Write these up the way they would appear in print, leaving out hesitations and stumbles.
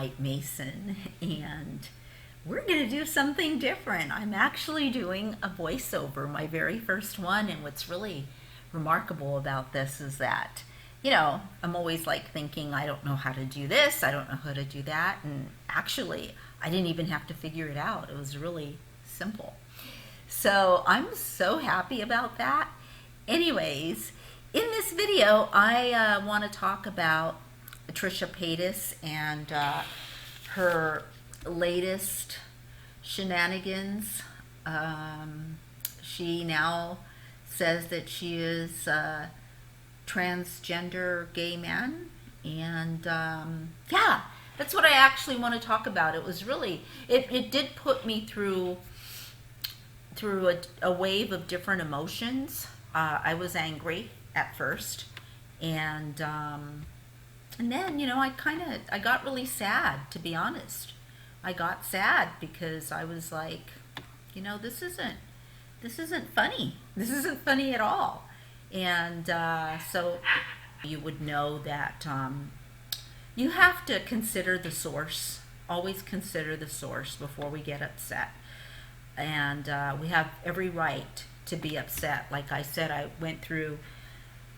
Moonlight Mason, and we're going to do something different. I'm actually doing a voiceover, my very first one, and what's really remarkable about this is that, I'm always like thinking, I don't know how to do this, I don't know how to do that, and actually, I didn't even have to figure it out. It was really simple. So I'm so happy about that. Anyways, in this video, I want to talk about Trisha Paytas and her latest shenanigans. She now says that she is a transgender gay man, and yeah, that's what I actually want to talk about. It was really, it did put me through a wave of different emotions. I was angry at first, and then, I got really sad, to be honest. I got sad because I was like, this isn't funny. This isn't funny at all. And so you would know that you have to consider the source. Always consider the source before we get upset. And we have every right to be upset. Like I said, I went through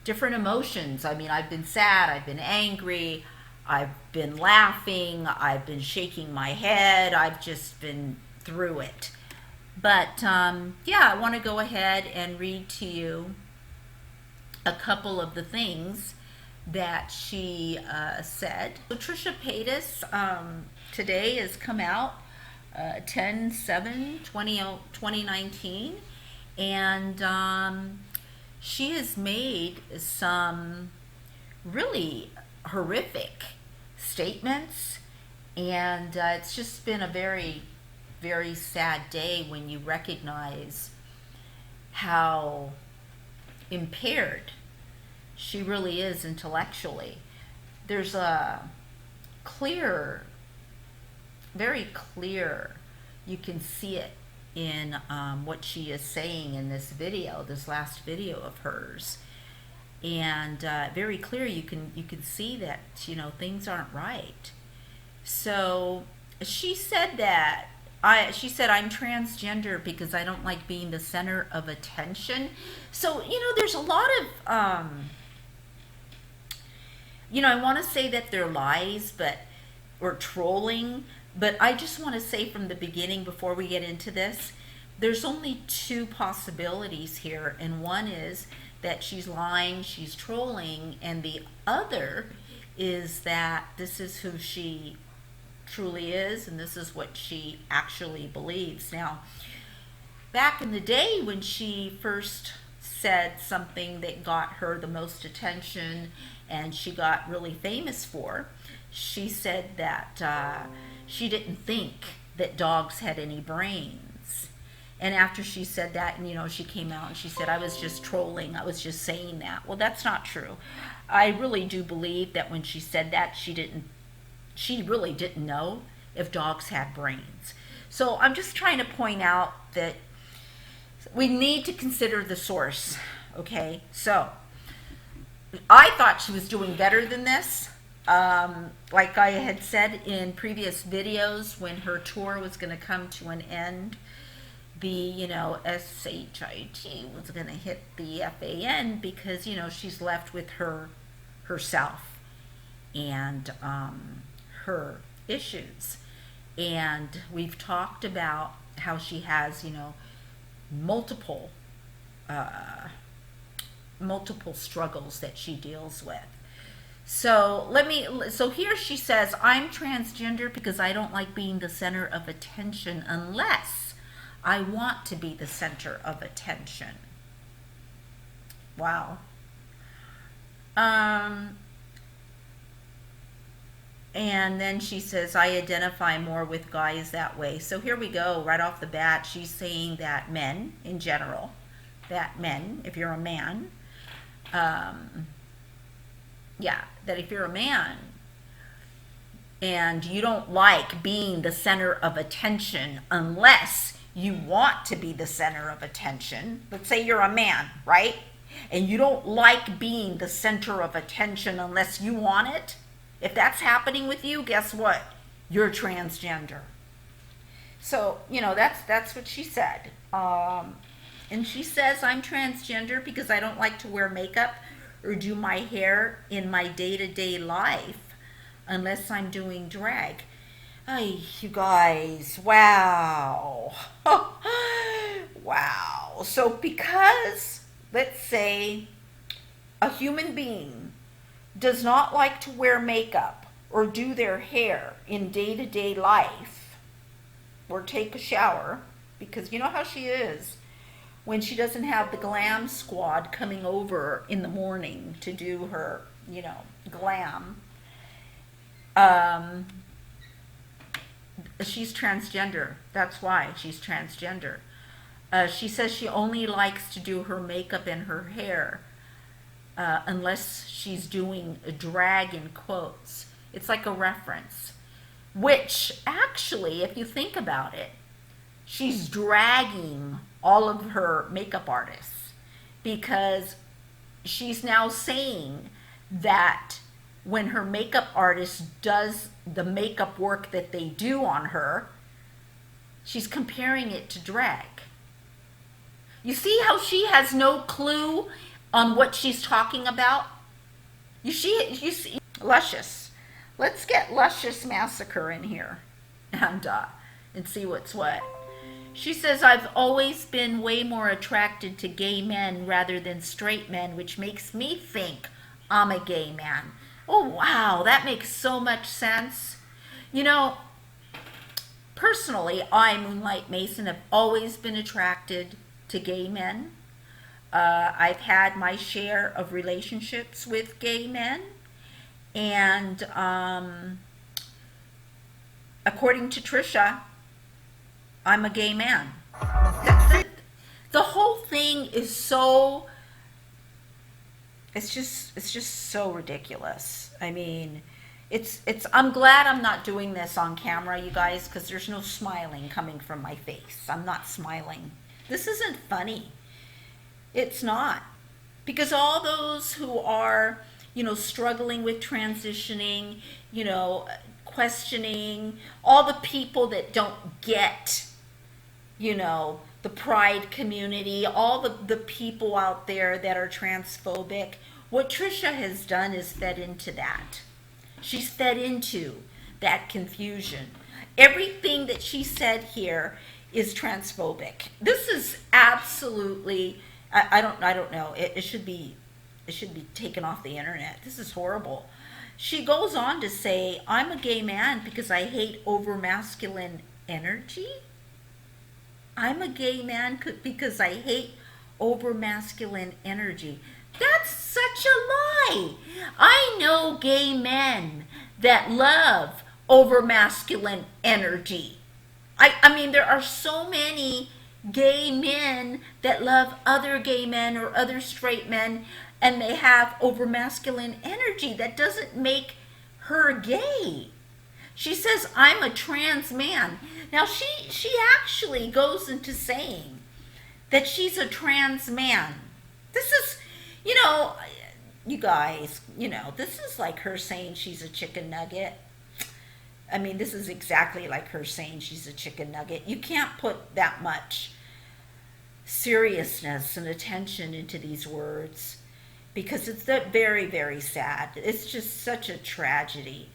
different emotions. I mean, I've been sad, I've been angry, I've been laughing, I've been shaking my head, I've just been through it. But yeah, I want to go ahead and read to you a couple of the things that she said. So Trisha Paytas today has come out 10/7/2019, and she has made some really horrific statements, and it's just been a very, very sad day when you recognize how impaired she really is intellectually. There's a clear, very clear, you can see it in what she is saying in this video, this last video of hers, and very clear. You can see that things aren't right. So she said that she said, I'm transgender because I don't like being the center of attention. So there's a lot of I want to say that they're lies, or trolling. But I just want to say from the beginning, before we get into this, there's only two possibilities here. And one is that she's lying, she's trolling, and the other is that this is who she truly is, and this is what she actually believes. Now, back in the day when she first said something that got her the most attention and she got really famous for, she said that she didn't think that dogs had any brains. And after she said that, and she came out and she said, I was just trolling, I was just saying that. Well, that's not true. I really do believe that when she said that, she really didn't know if dogs had brains. So I'm just trying to point out that we need to consider the source, okay? So I thought she was doing better than this. Like I had said in previous videos, when her tour was going to come to an end, the SHIT was going to hit the FAN, because she's left with herself and her issues. And we've talked about how she has multiple struggles that she deals with. So here she says, I'm transgender because I don't like being the center of attention unless I want to be the center of attention. Wow. And then she says, I identify more with guys that way. So here we go, right off the bat, she's saying that men in general, if you're a man, that if you're a man and you don't like being the center of attention unless you want to be the center of attention. Let's say you're a man, right? And you don't like being the center of attention unless you want it. If that's happening with you, guess what? you're transgender. So, that's what she said. And she says, I'm transgender because I don't like to wear makeup or do my hair in my day-to-day life unless I'm doing drag. Ay, you guys, wow. Wow. So because, let's say, a human being does not like to wear makeup or do their hair in day-to-day life or take a shower, because you know how she is when she doesn't have the glam squad coming over in the morning to do her, glam. She's transgender. That's why she's transgender. She says she only likes to do her makeup and her hair unless she's doing a drag in quotes. It's like a reference. Which, actually, if you think about it, she's dragging all of her makeup artists, because she's now saying that when her makeup artist does the makeup work that they do on her, she's comparing it to drag. You see how she has no clue on what she's talking about? You see, Luscious. Let's get Luscious Massacre in here and see what's what. She says, I've always been way more attracted to gay men rather than straight men, which makes me think I'm a gay man. Oh, wow, that makes so much sense. Personally, I, Moonlight Mason, have always been attracted to gay men. I've had my share of relationships with gay men. And according to Trisha, I'm a gay man. The whole thing is so, it's just so ridiculous. I mean, I'm glad I'm not doing this on camera, you guys, because there's no smiling coming from my face. I'm not smiling. This isn't funny. It's not. Because all those who are, struggling with transitioning, questioning, all the people that don't get, the pride community, all the people out there that are transphobic, what Trisha has done is fed into that. She's fed into that confusion. Everything that she said here is transphobic. This is absolutely, I don't know. It should be taken off the internet. This is horrible. She goes on to say, I'm a gay man because I hate over masculine energy. I'm a gay man because I hate over masculine energy. That's such a lie. I know gay men that love over masculine energy. I mean, there are so many gay men that love other gay men or other straight men, and they have over masculine energy. That doesn't make her gay. She says, I'm a trans man. Now, she actually goes into saying that she's a trans man. This is, you guys, this is like her saying she's a chicken nugget. I mean, this is exactly like her saying she's a chicken nugget. You can't put that much seriousness and attention into these words, because it's very, very sad. It's just such a tragedy.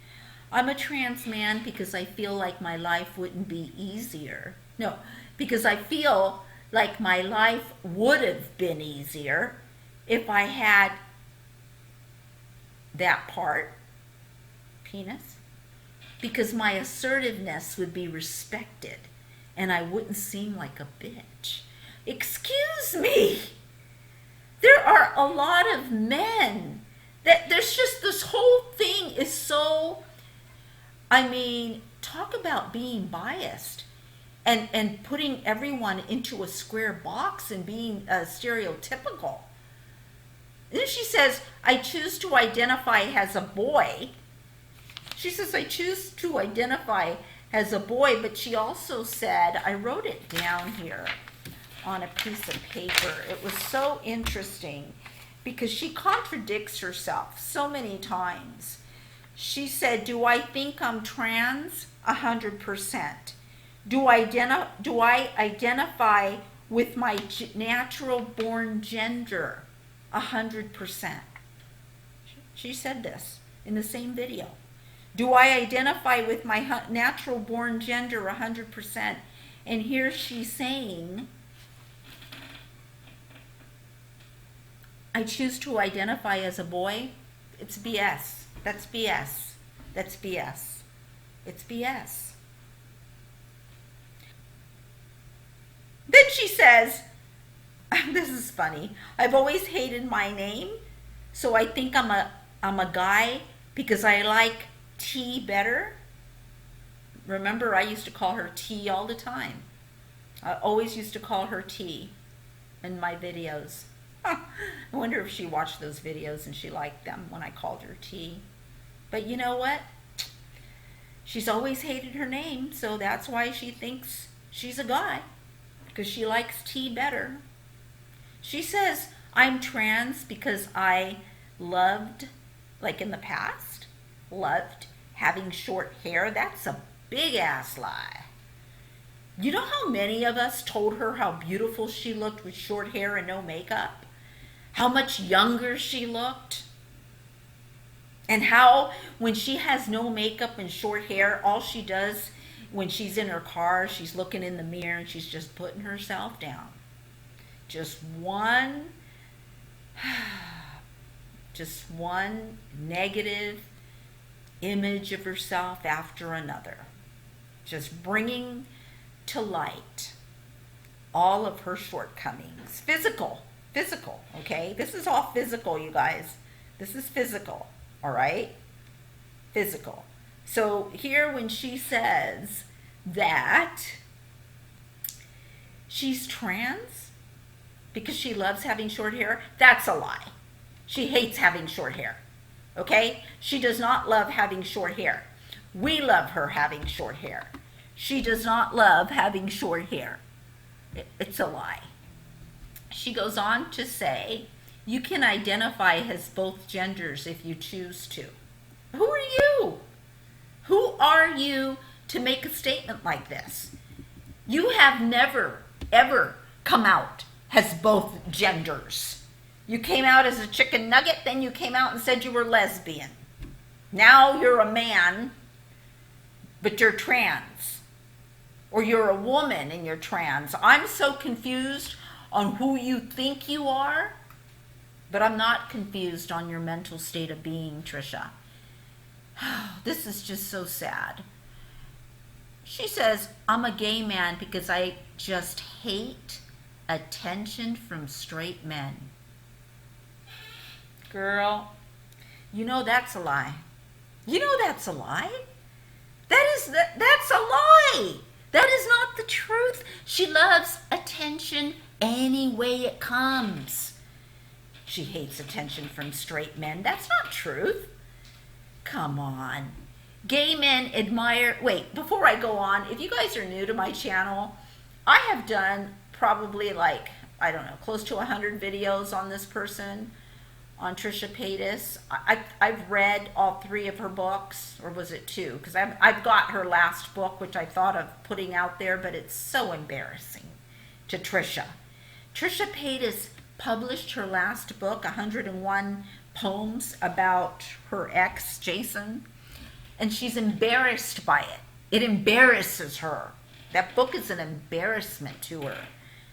I'm a trans man because I feel like my life wouldn't be easier. No, because I feel like my life would have been easier if I had that part, penis, because my assertiveness would be respected and I wouldn't seem like a bitch. Excuse me. There are a lot of men that there's just, this whole thing is so, I mean, talk about being biased and putting everyone into a square box and being stereotypical. Then she says, I choose to identify as a boy. She says, I choose to identify as a boy, but she also said, I wrote it down here on a piece of paper. It was so interesting because she contradicts herself so many times. She said, do I think I'm trans? 100%. Do I identify with my natural born gender? 100%. She said this in the same video. Do I identify with my natural born gender? 100%. And here she's saying, I choose to identify as a boy. It's BS. That's BS. That's BS. It's BS. Then she says, this is funny, I've always hated my name, so I think I'm a guy because I like T better. Remember, I used to call her T all the time. I always used to call her T in my videos. I wonder if she watched those videos and she liked them when I called her T. But you know what? She's always hated her name, so that's why she thinks she's a guy, because she likes T better. She says, I'm trans because I loved, like in the past, loved having short hair. That's a big ass lie. You know how many of us told her how beautiful she looked with short hair and no makeup? How much younger she looked? And how when she has no makeup and short hair, all she does when she's in her car, she's looking in the mirror and she's just putting herself down. Just one negative image of herself after another. Just bringing to light all of her shortcomings. Physical, okay? This is all physical, you guys. This is physical, all right? Physical. So here when she says that she's trans because she loves having short hair, that's a lie. She hates having short hair, okay? She does not love having short hair. We love her having short hair. She does not love having short hair. It's a lie. She goes on to say, you can identify as both genders if you choose to. Who are you? Who are you to make a statement like this? You have never, ever come out as both genders. You came out as a chicken nugget, then you came out and said you were lesbian. Now you're a man, but you're trans. Or you're a woman and you're trans. I'm so confused on who you think you are, but I'm not confused on your mental state of being, Trisha. This is just so sad. She says, I'm a gay man because I just hate attention from straight men. Girl, you know that's a lie. You know that's a lie. That's a lie. That is not the truth. She loves attention any way it comes. She hates attention from straight men. That's not truth. Come on. Gay men admire... Wait, before I go on, if you guys are new to my channel, I have done probably like, I don't know, close to 100 videos on this person, on Trisha Paytas. I've read all 3 of her books, or was it 2? Because I've got her last book, which I thought of putting out there, but it's so embarrassing to Trisha. Trisha Paytas published her last book, 101 poems about her ex, Jason, and she's embarrassed by it. It embarrasses her. That book is an embarrassment to her.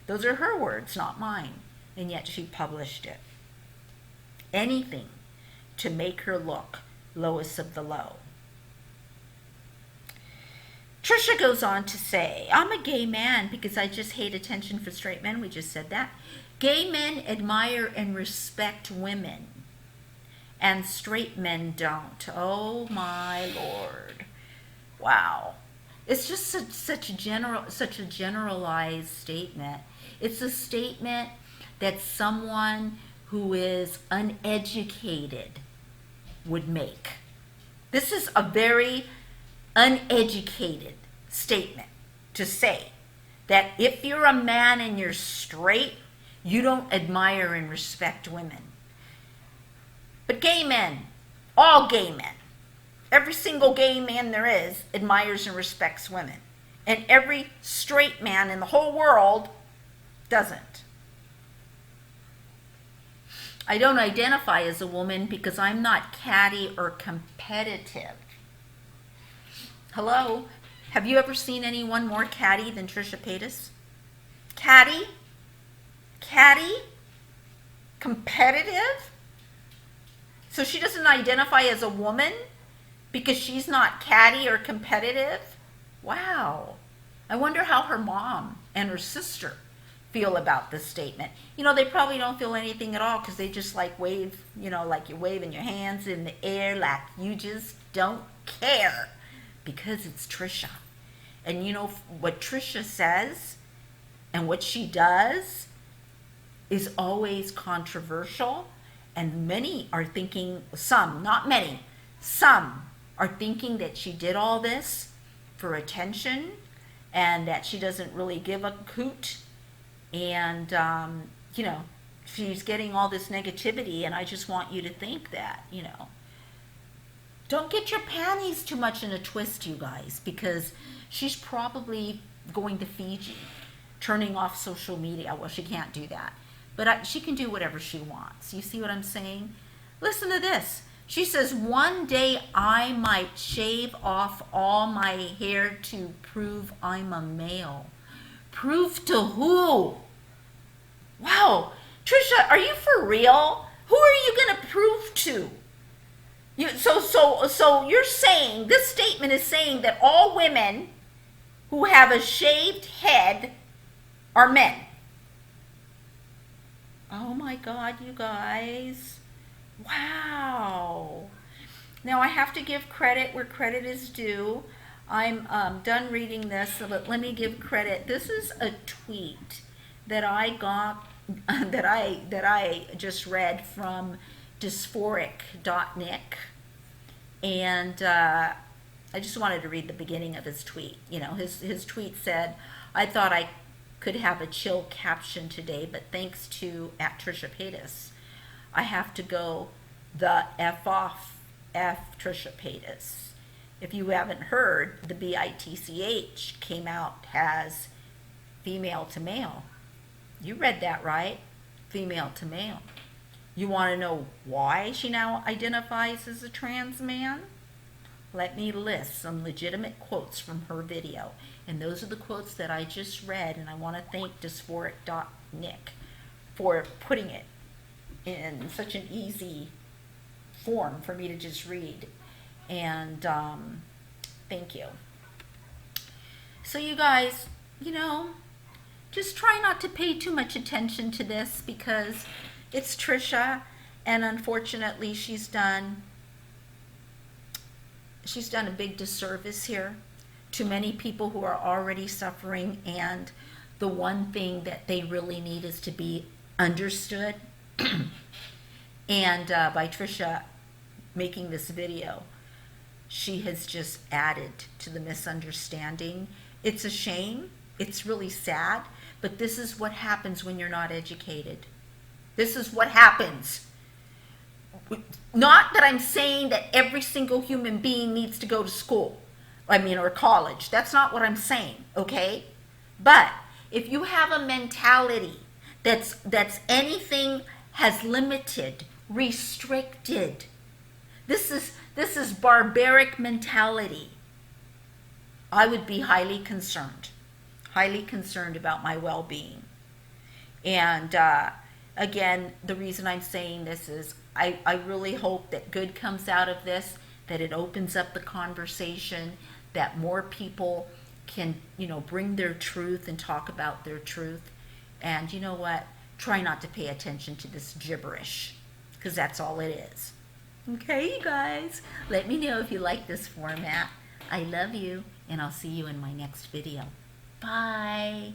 Those are her words, not mine, and yet she published it. Anything to make her look lowest of the low. Trisha goes on to say, I'm a gay man because I just hate attention for straight men. We just said that. Gay men admire and respect women, and straight men don't. Oh my Lord. Wow. It's just such a generalized statement. It's a statement that someone who is uneducated would make. This is a very uneducated statement to say that if you're a man and you're straight, you don't admire and respect women. But gay men, all gay men, Every single gay man there is admires and respects women. And every straight man in the whole world doesn't. I don't identify as a woman because I'm not catty or competitive. Hello? Have you ever seen anyone more catty than Trisha Paytas? Catty? Catty? Competitive? So she doesn't identify as a woman because she's not catty or competitive? Wow. I wonder how her mom and her sister feel about this statement. You know, they probably don't feel anything at all because they just like wave, you know, like you're waving your hands in the air like you just don't care because it's Trisha. And you know what Trisha says and what she does is always controversial, and many are thinking, some, not many, some are thinking that she did all this for attention and that she doesn't really give a hoot. And, you know, she's getting all this negativity, and I just want you to think that, you know, don't get your panties too much in a twist, you guys, because she's probably going to Fiji, turning off social media. Well, she can't do that, but she can do whatever she wants. You see what I'm saying? Listen to this. She says, one day I might shave off all my hair to prove I'm a male. Prove to who? Wow, Trisha, are you for real? Who are you going to prove to? So you're saying, this statement is saying that all women who have a shaved head are men. Oh my God, you guys. Wow. Now I have to give credit where credit is due. I'm done reading this, but let me give credit. This is a tweet that I got, that I just read from dysphoric.nick, and I just wanted to read the beginning of his tweet. You know, his tweet said, I thought I could have a chill caption today, but thanks to @Trisha Paytas, I have to go the F off Trisha Paytas. If you haven't heard, the BITCH came out as female to male. You read that right? Female to male. You want to know why she now identifies as a trans man? Let me list some legitimate quotes from her video. And those are the quotes that I just read, and I want to thank dysphoric.nick for putting it in such an easy form for me to just read. And thank you. So you guys, you know, just try not to pay too much attention to this because it's Trisha, and unfortunately she's done a big disservice here to many people who are already suffering, and the one thing that they really need is to be understood. And by Trisha making this video, she has just added to the misunderstanding. It's a shame. It's really sad. But this is what happens when you're not educated. This is what happens. Not that I'm saying that every single human being needs to go to school, or college. That's not what I'm saying, okay? But if you have a mentality that's anything has limited, restricted, this is barbaric mentality, I would be highly concerned about my well-being. And again, the reason I'm saying this is I really hope that good comes out of this, that it opens up the conversation, that more people can, bring their truth and talk about their truth. And you know what? Try not to pay attention to this gibberish, because that's all it is. Okay, you guys, let me know if you like this format. I love you, and I'll see you in my next video. Bye.